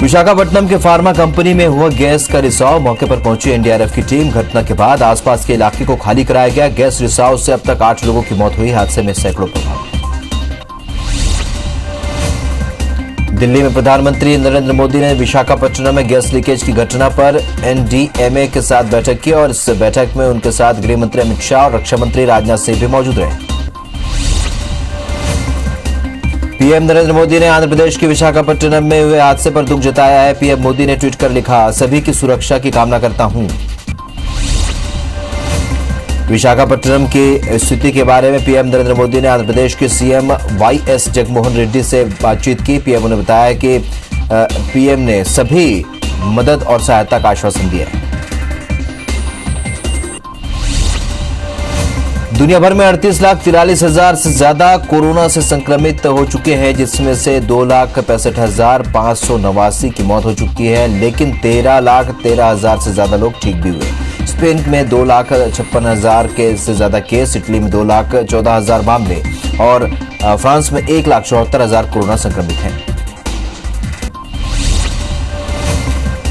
विशाखापट्टनम के pharma company में हुआ गैस का रिसाव। मौके पर पहुंची एनडीआरएफ की टीम। घटना के बाद आसपास के इलाके को खाली कराया गया। गैस रिसाव से अब तक 8 लोगों की मौत हुई। हादसे में सैकड़ों प्रभावित। दिल्ली में प्रधानमंत्री नरेंद्र मोदी ने विशाखापट्टनम में गैस लीकेज की घटना पर एनडीएमए के साथ बैठक की और इस बैठक में उनके साथ गृह मंत्री अमित शाह और रक्षा मंत्री राजनाथ सिंह भी मौजूद रहे। पीएम नरेंद्र मोदी ने आंध्र प्रदेश के विशाखापट्टनम में हुए हादसे पर दुख जताया है। पीएम मोदी ने ट्वीट कर लिखा, सभी की सुरक्षा की कामना करता हूं। विशाखापट्टनम की स्थिति के बारे में पीएम नरेंद्र मोदी ने आंध्र प्रदेश के सीएम वाईएस जगनमोहन रेड्डी से बातचीत की। पीएम ने बताया कि पीएम ने सभी मदद और सहायता का आश्वासन दिया। दुनिया भर में 38,43,000 से ज्यादा कोरोना से संक्रमित हो चुके हैं, जिसमें से 2,65,589 की मौत हो चुकी है, लेकिन 13,13,000 से ज्यादा लोग ठीक भी हुए। स्पेन में 2,56,000 से ज्यादा केस, इटली में 2,14,000 मामले और फ्रांस में 1,74,000 कोरोना संक्रमित हैं।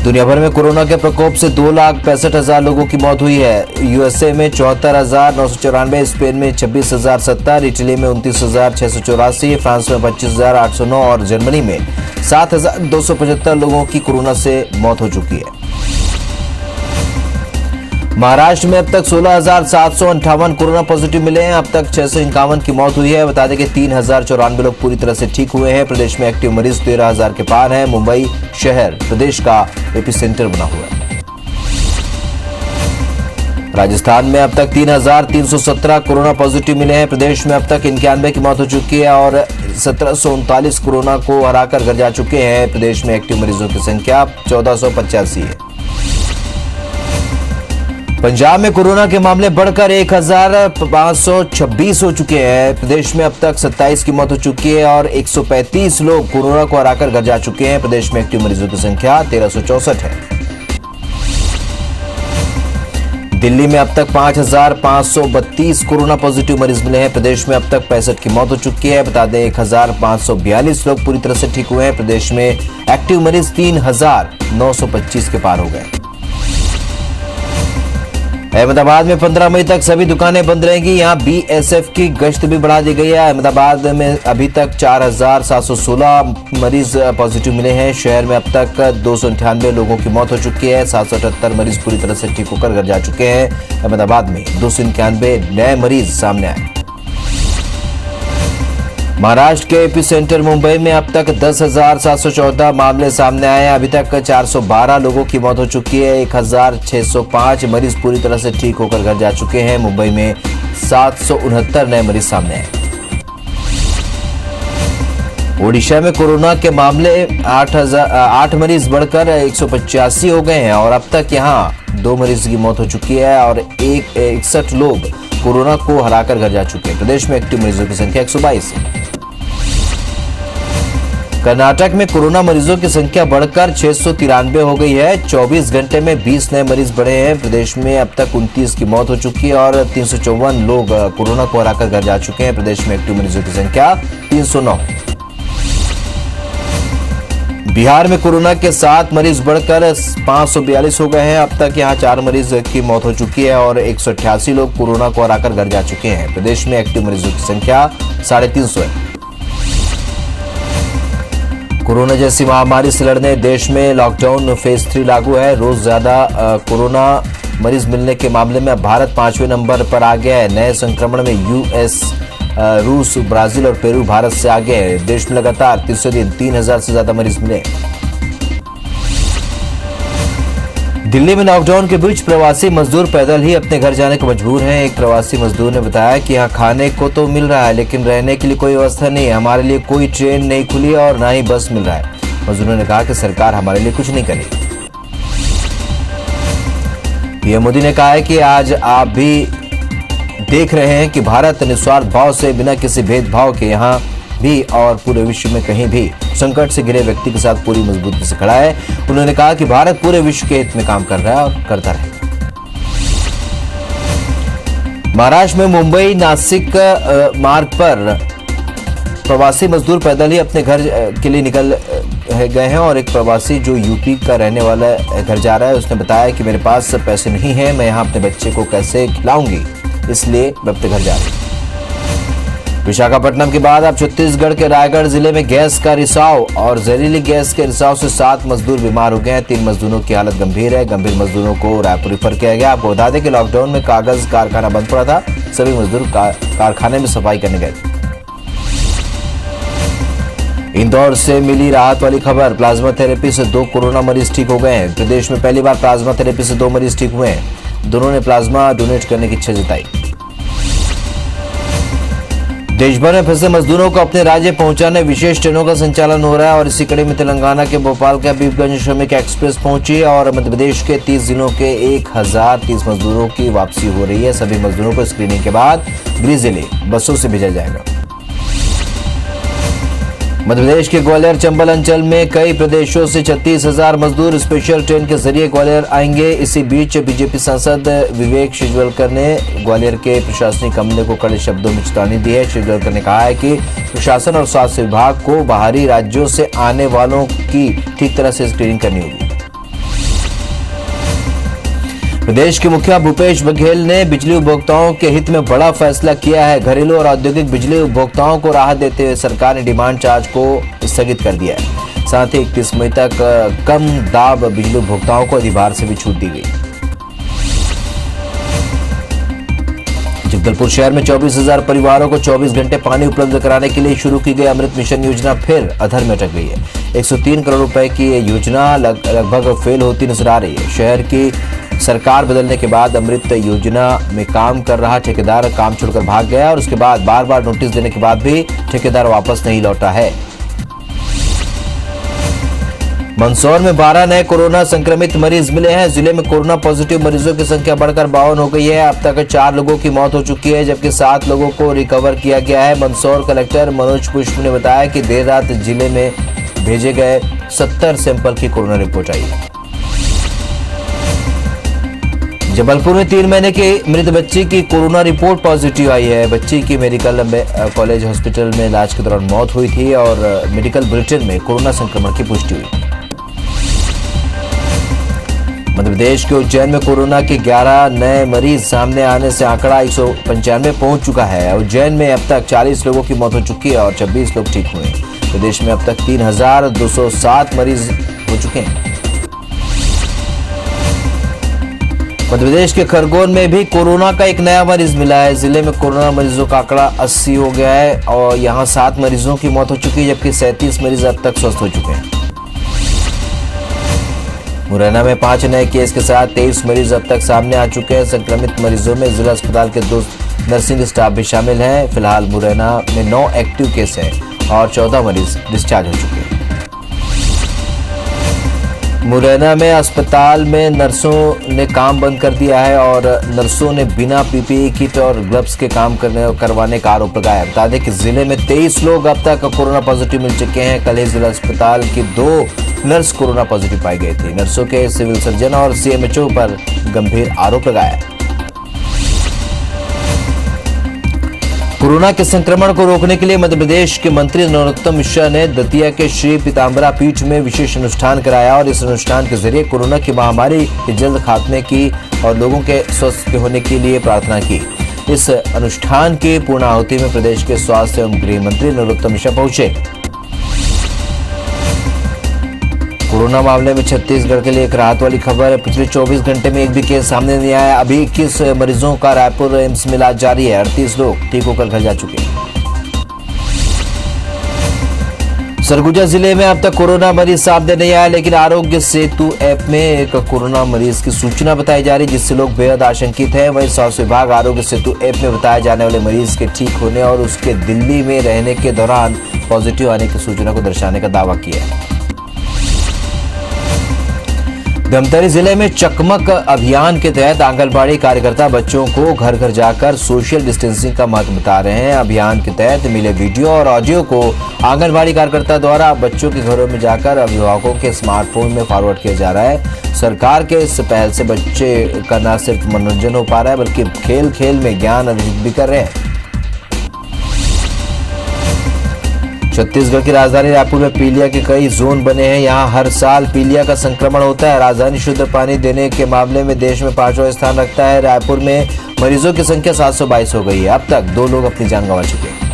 दुनिया भर में कोरोना के प्रकोप से 2,65,000 लोगों की मौत हुई है। यूएसए में 74,994, स्पेन में 26,070, इटली में 29,684, फ्रांस में 25,809 और जर्मनी में 7,275 लोगों की कोरोना से मौत हो चुकी है। महाराष्ट्र में अब तक 16,758 कोरोना पॉजिटिव मिले हैं। अब तक 651 की मौत हुई है। बता दें कि 3,094 लोग पूरी तरह से ठीक हुए हैं। प्रदेश में एक्टिव मरीज 13,000 के पार हैं। मुंबई शहर प्रदेश का एपिसेंटर बना हुआ है। राजस्थान में अब तक 3,317 कोरोना पॉजिटिव मिले हैं। प्रदेश में अब तक 91 की मौत हो चुकी है और 1,739 कोरोना को हराकर घर जा चुके हैं। प्रदेश में एक्टिव मरीजों की संख्या 1,485 है। पंजाब में कोरोना के मामले बढ़कर 1,526 हो चुके हैं। प्रदेश में अब तक 27 की मौत हो चुकी है और 135 लोग कोरोना को हराकर घर जा चुके हैं। प्रदेश में एक्टिव मरीजों की संख्या 1,364 है। दिल्ली में अब तक 5,532 कोरोना पॉजिटिव मरीज मिले हैं। प्रदेश में अब तक 65 की मौत हो चुकी है। बता दें 1,542 लोग पूरी तरह से ठीक हुए हैं। प्रदेश में एक्टिव मरीज 3,925 के पार हो गए। अहमदाबाद में 15 मई तक सभी दुकानें बंद रहेंगी। यहां बीएसएफ की गश्त भी बढ़ा दी गई है। अहमदाबाद में अभी तक 4,716 मरीज पॉजिटिव मिले हैं। शहर में अब तक 298 लोगों की मौत हो चुकी है। 778 मरीज पूरी तरह से ठीक होकर घर जा चुके हैं। अहमदाबाद में 291 नए मरीज सामने आए। महाराष्ट्र के एपिसेंटर मुंबई में अब तक 10,714 मामले सामने आए हैं। अभी तक 412 लोगों की मौत हो चुकी है। 1,605 मरीज पूरी तरह से ठीक होकर घर जा चुके हैं। मुंबई में 769 नए मरीज सामने आए। ओडिशा में कोरोना के मामले 8 मरीज बढ़कर 185 हो गए हैं और अब तक यहां 2 मरीज की मौत हो चुकी है और 61 लोग कोरोना को हराकर घर जा चुके हैं। प्रदेश में एक्टिव मरीजों की संख्या 122 है। कर्नाटक में कोरोना मरीजों की संख्या बढ़कर 693 हो गई है। 24 घंटे में 20 नए मरीज बढ़े हैं। प्रदेश में अब तक 29 की मौत हो चुकी है और 354 लोग कोरोना को हराकर घर जा चुके हैं। प्रदेश में एक्टिव मरीजों की संख्या 309 है। बिहार में कोरोना के 7 मरीज बढ़कर 542 हो गए हैं। अब तक यहां 4 मरीज की मौत हो चुकी है और 188 लोग कोरोना को हराकर घर जा चुके हैं। प्रदेश में एक्टिव मरीजों की संख्या 350 है। कोरोना जैसी महामारी से लड़ने देश में लॉकडाउन फेज 3 लागू है। रोज ज्यादा कोरोना मरीज मिलने के मामले में भारत 5वें नंबर पर आ गया है। नए संक्रमण में यूएस, रूस, ब्राजील और पेरू भारत से आगे है। देश में लगातार तीसरे दिन 3,000 से ज्यादा मरीज मिले। दिल्ली में लॉकडाउन के बीच प्रवासी मजदूर पैदल ही अपने घर जाने को मजबूर हैं। एक प्रवासी मजदूर ने बताया कि यहाँ खाने को तो मिल रहा है, लेकिन रहने के लिए कोई व्यवस्था नहीं है। हमारे लिए कोई ट्रेन नहीं खुली और ना ही बस मिल रहा है। मजदूरों ने कहा कि सरकार हमारे लिए कुछ नहीं करेगी। पीएम मोदी ने कहा है कि आज आप भी देख रहे हैं कि भारत निस्वार्थ भाव से, बिना किसी भेदभाव के यहाँ भी और पूरे विश्व में कहीं भी संकट से घिरे व्यक्ति के साथ पूरी मजबूती से खड़ा है। उन्होंने कहा कि भारत पूरे विश्व के हित में काम कर रहा है और करता रहे। महाराष्ट्र में मुंबई नासिक मार्ग पर प्रवासी मजदूर पैदल ही अपने घर के लिए गए हैं और एक प्रवासी जो यूपी का रहने वाला घर जा रहा है, उसने बताया कि मेरे पास पैसे नहीं है, मैं यहाँ अपने बच्चे को कैसे खिलाऊंगी, इसलिए मैं अपने घर जा रही हूँ। विशाखापट्टनम के बाद अब छत्तीसगढ़ के रायगढ़ जिले में गैस का रिसाव और जहरीली गैस के रिसाव से 7 मजदूर बीमार हो गए हैं। 3 मजदूरों की हालत गंभीर है। गंभीर मजदूरों को रायपुर रेफर किया गया। आपको बता दें कि लॉकडाउन में कागज कारखाना बंद पड़ा था। सभी मजदूर कारखाने में सफाई करने गए थे। इंदौर से मिली राहत वाली खबर। प्लाज्मा थेरेपी से 2 कोरोना मरीज ठीक हो गए हैं। प्रदेश में पहली बार प्लाज्मा थेरेपी से 2 मरीज ठीक हुए हैं। दोनों ने प्लाज्मा डोनेट करने की इच्छा जताई। देश भर में फंसे मजदूरों को अपने राज्य पहुंचाने विशेष ट्रेनों का संचालन हो रहा है और इसी कड़ी में तेलंगाना के भोपाल के हबीबगंज श्रमिक एक्सप्रेस पहुंची और मध्य प्रदेश के 30 जिलों के 1030 मजदूरों की वापसी हो रही है। सभी मजदूरों को स्क्रीनिंग के बाद गृह जिले बसों से भेजा जाएगा। मध्य प्रदेश के ग्वालियर चंबल अंचल में कई प्रदेशों से 36,000 मजदूर स्पेशल ट्रेन के जरिए ग्वालियर आएंगे। इसी बीच बीजेपी सांसद विवेक शेजवलकर ने ग्वालियर के प्रशासनिक अमले को कड़े शब्दों में चेतावनी दी है। शेजवलकर ने कहा है कि प्रशासन और स्वास्थ्य विभाग को बाहरी राज्यों से आने वालों की ठीक तरह से स्क्रीनिंग करनी होगी। प्रदेश के मुखिया भूपेश बघेल ने बिजली उपभोक्ताओं के हित में बड़ा फैसला किया है। घरेलू और औद्योगिक बिजली उपभोक्ताओं को राहत देते हुए सरकार ने डिमांड चार्ज को स्थगित कर दिया है। साथ ही 31 मई तक कम दाब बिजली उपभोक्ताओं को अधिभार से भी छूट दी गई। जगदलपुर शहर में 24,000 परिवारों को 24 घंटे पानी उपलब्ध कराने के लिए शुरू की गई अमृत मिशन योजना फिर अधर में अटक गई है। 103 करोड़ रुपए की ये योजना लगभग फेल होती नजर आ रही है। शहर की सरकार बदलने के बाद अमृत योजना में काम कर रहा ठेकेदार काम छोड़कर भाग गया और उसके बाद बार बार नोटिस देने के बाद भी ठेकेदार वापस नहीं लौटा है। मंदसौर में 12 नए कोरोना संक्रमित मरीज मिले हैं। जिले में कोरोना पॉजिटिव मरीजों की संख्या बढ़कर 52 हो गई है। अब तक 4 लोगों की मौत हो चुकी है जबकि 7 लोगों को रिकवर किया गया है। मंदसौर कलेक्टर मनोज पुष्प ने बताया कि देर रात जिले में भेजे गए 70 सैंपल की कोरोना रिपोर्ट आई है। जबलपुर में 3 महीने की मृत बच्ची की कोरोना रिपोर्ट पॉजिटिव आई है। बच्ची की मेडिकल कॉलेज हॉस्पिटल में इलाज के दौरान मौत हुई थी और मेडिकल बुलेटिन में कोरोना संक्रमण की पुष्टि हुई। मध्य प्रदेश के उज्जैन में कोरोना के 11 नए मरीज सामने आने से आंकड़ा 195 पहुंच चुका है। उज्जैन में अब तक 40 लोगों की मौत हो चुकी है और 26 लोग ठीक हुए। प्रदेश में अब तक 3,207 मरीज हो चुके हैं। मध्य प्रदेश के खरगोन में भी कोरोना का एक नया मरीज मिला है। जिले में कोरोना मरीजों का आंकड़ा 80 हो गया है और यहां 7 मरीजों की मौत हो चुकी है जबकि 37 मरीज अब तक स्वस्थ हो चुके हैं। मुरैना में 5 नए केस के साथ 23 मरीज अब तक सामने आ चुके हैं। संक्रमित मरीजों में जिला अस्पताल के 2 नर्सिंग स्टाफ भी शामिल हैं। फिलहाल मुरैना में 9 एक्टिव केस हैं और 14 मरीज डिस्चार्ज हो चुके हैं। मुरैना में अस्पताल में नर्सों ने काम बंद कर दिया है और नर्सों ने बिना पीपीई किट और ग्लव्स के काम करवाने का आरोप लगाया। बता दें कि जिले में 23 लोग अब तक कोरोना पॉजिटिव मिल चुके हैं। कल ही जिला अस्पताल की 2 नर्स कोरोना पॉजिटिव पाई गई थी। नर्सों के सिविल सर्जन और सीएमएचओ पर गंभीर आरोप लगाया। कोरोना के संक्रमण को रोकने के लिए मध्य प्रदेश के मंत्री नरोत्तम मिश्रा ने दतिया के श्री पीताम्बरा पीठ में विशेष अनुष्ठान कराया और इस अनुष्ठान के जरिए कोरोना की महामारी के जल्द खात्मे की और लोगों के स्वस्थ होने के लिए प्रार्थना की। इस अनुष्ठान की पूर्णाहुति में प्रदेश के स्वास्थ्य एवं गृह मंत्री नरोत्तम मिश्रा पहुंचे। कोरोना मामले में छत्तीसगढ़ के लिए एक राहत वाली खबर है। पिछले 24 घंटे में एक भी केस सामने नहीं आया। अभी 21 मरीजों का रायपुर एम्स में इलाज जारी है। 38 लोग ठीक होकर घर जा चुके हैं। सरगुजा जिले में अब तक कोरोना मरीज सामने नहीं आया लेकिन आरोग्य सेतु ऐप में एक कोरोना मरीज की सूचना बताई जा रही जिससे लोग बेहद आशंकित हैं। वहीं स्वास्थ्य विभाग आरोग्य सेतु ऐप में बताए जाने वाले मरीज के ठीक होने और उसके दिल्ली में रहने के दौरान पॉजिटिव आने की सूचना को दर्शाने का दावा किया है। धमतरी जिले में चकमक अभियान के तहत आंगनबाड़ी कार्यकर्ता बच्चों को घर घर जाकर सोशल डिस्टेंसिंग का महत्व बता रहे हैं। अभियान के तहत मिले वीडियो और ऑडियो को आंगनबाड़ी कार्यकर्ता द्वारा बच्चों के घरों में जाकर अभिभावकों के स्मार्टफोन में फॉरवर्ड किया जा रहा है। सरकार के इस पहल से बच्चे का न सिर्फ मनोरंजन हो पा रहा है बल्कि खेल खेल में ज्ञान अर्जित भी कर रहे हैं। छत्तीसगढ़ की राजधानी रायपुर में पीलिया के कई जोन बने हैं। यहां हर साल पीलिया का संक्रमण होता है। राजधानी शुद्ध पानी देने के मामले में देश में 5वां स्थान रखता है। रायपुर में मरीजों की संख्या 722 हो गई है। अब तक 2 लोग अपनी जान गंवा चुके हैं।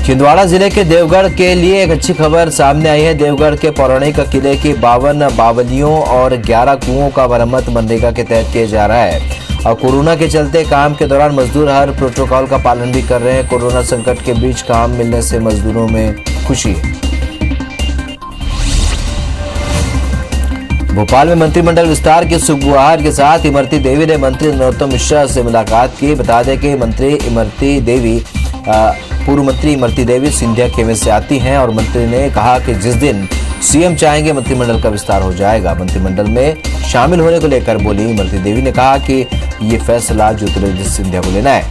छिंदवाड़ा जिले के देवगढ़ के लिए एक अच्छी खबर सामने आई है। देवगढ़ के पौराणिक किले की 52 बावलियों और 11 कुओं का मरम्मत मनरेगा के तहत किया जा रहा है। और कोरोना के चलते काम के दौरान मजदूर हर प्रोटोकॉल का पालन भी कर रहे हैं। कोरोना संकट के बीच काम मिलने से मजदूरों में खुशी है। भोपाल में मंत्रिमंडल विस्तार की सुगबुहार के साथ इमरती देवी ने मंत्री नरोत्तम मिश्रा से मुलाकात की। बता दें कि पूर्व मंत्री इमरती देवी सिंधिया खेमे से आती हैं और मंत्री ने कहा कि जिस दिन सीएम चाहेंगे मंत्रिमंडल का विस्तार हो जाएगा। मंत्रिमंडल में शामिल होने को लेकर बोली इमरती देवी ने कहा कि ये फैसला ज्योतिरादित्य सिंधिया को लेना है।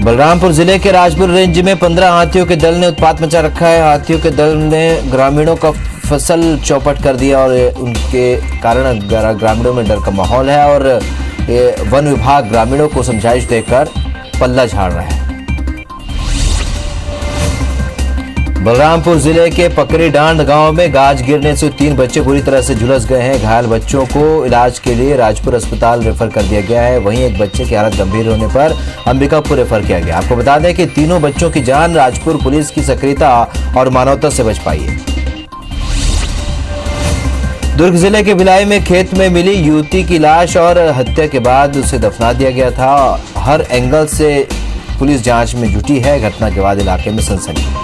बलरामपुर जिले के राजपुर रेंज में 15 हाथियों के दल ने उत्पात मचा रखा है। हाथियों के दल ने ग्रामीणों का फसल चौपट कर दिया और उनके कारण ग्रामीणों में डर का माहौल है और वन विभाग ग्रामीणों को समझाइश देकर पल्ला झाड़ रहा है। बलरामपुर जिले के पकड़ी डांड गांव में गाज गिरने से 3 बच्चे बुरी तरह से झुलस गए हैं। घायल बच्चों को इलाज के लिए राजपुर अस्पताल रेफर कर दिया गया है। वहीं एक बच्चे की हालत गंभीर होने पर अंबिकापुर रेफर किया गया। आपको बता दें कि तीनों बच्चों की जान राजपुर पुलिस की सक्रियता और मानवता से बच पाई है। दुर्ग जिले के भिलाई में खेत में मिली युवती की लाश और हत्या के बाद उसे दफना दिया गया था। हर एंगल से पुलिस जांच में जुटी है। घटना के बाद इलाके में सनसनी।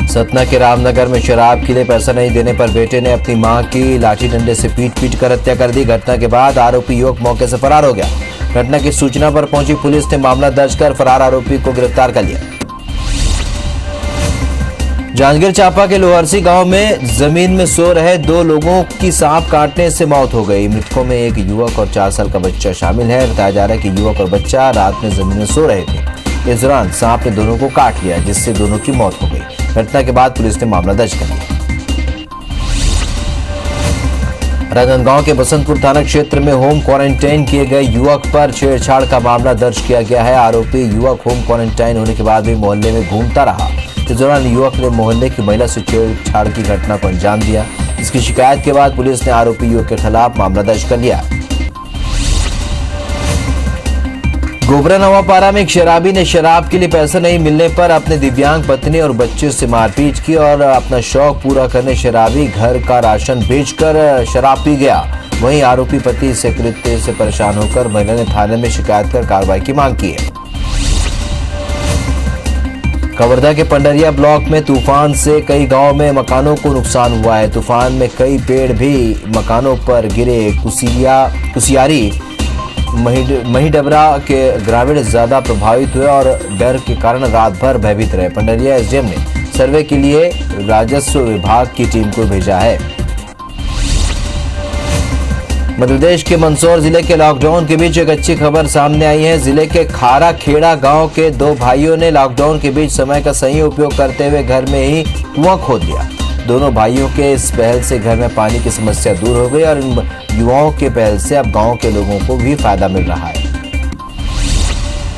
सतना के रामनगर में शराब के लिए पैसा नहीं देने पर बेटे ने अपनी मां की लाठी डंडे से पीट कर हत्या कर दी। घटना के बाद आरोपी युवक मौके से फरार हो गया। घटना की सूचना पर पहुंची पुलिस ने मामला दर्ज कर फरार आरोपी को गिरफ्तार कर लिया। जांजगीर चांपा के लोहरसी गांव में जमीन में सो रहे 2 लोगों की सांप काटने से मौत हो गई। मृतकों में एक युवक और 4 साल का बच्चा शामिल है। बताया जा रहा है कि युवक और बच्चा रात में जमीन में सो रहे थे। इस दौरान सांप ने दोनों को काट लिया जिससे दोनों की मौत हो गई। घटना के बाद पुलिस ने मामला दर्ज कर लिया। राजनांदगांव के बसंतपुर थाना क्षेत्र में होम क्वारंटाइन किए गए युवक पर छेड़छाड़ का मामला दर्ज किया गया है। आरोपी युवक होम क्वारंटाइन होने के बाद भी मोहल्ले में घूमता रहा। इस दौरान युवक ने मोहल्ले की महिला से छेड़छाड़ की घटना को अंजाम दिया। इसकी शिकायत के बाद पुलिस ने आरोपी युवक के खिलाफ मामला दर्ज कर लिया। गोबरा नवापारा में एक शराबी ने शराब के लिए पैसा नहीं मिलने पर अपने दिव्यांग पत्नी और बच्चे से मारपीट की और अपना शौक पूरा करने शराबी घर का राशन बेचकर शराब पी गया। वहीं आरोपी पति इस कृत्य से परेशान होकर महिला ने थाने में शिकायत कर कार्रवाई की मांग की है। कवर्धा के पंडरिया ब्लॉक में तूफान से कई गांव में मकानों को नुकसान हुआ है। तूफान में कई पेड़ भी मकानों पर गिरे। कुसियारी महीडबरा के ग्रामीण ज्यादा प्रभावित हुए और डर के कारण रात भर भयभीत रहे। पंडरिया एसडीएम ने सर्वे के लिए राजस्व विभाग की टीम को भेजा है। मध्य प्रदेश के मंदसौर जिले के लॉकडाउन के बीच एक अच्छी खबर सामने आई है। जिले के खारा खेड़ा गांव के 2 भाइयों ने लॉकडाउन के बीच समय का सही उपयोग करते हुए घर में ही कुआं खोद लिया। दोनों भाइयों के इस पहल से घर में पानी की समस्या दूर हो गई और इन युवाओं के पहल से अब गांव के लोगों को भी फायदा मिल रहा है।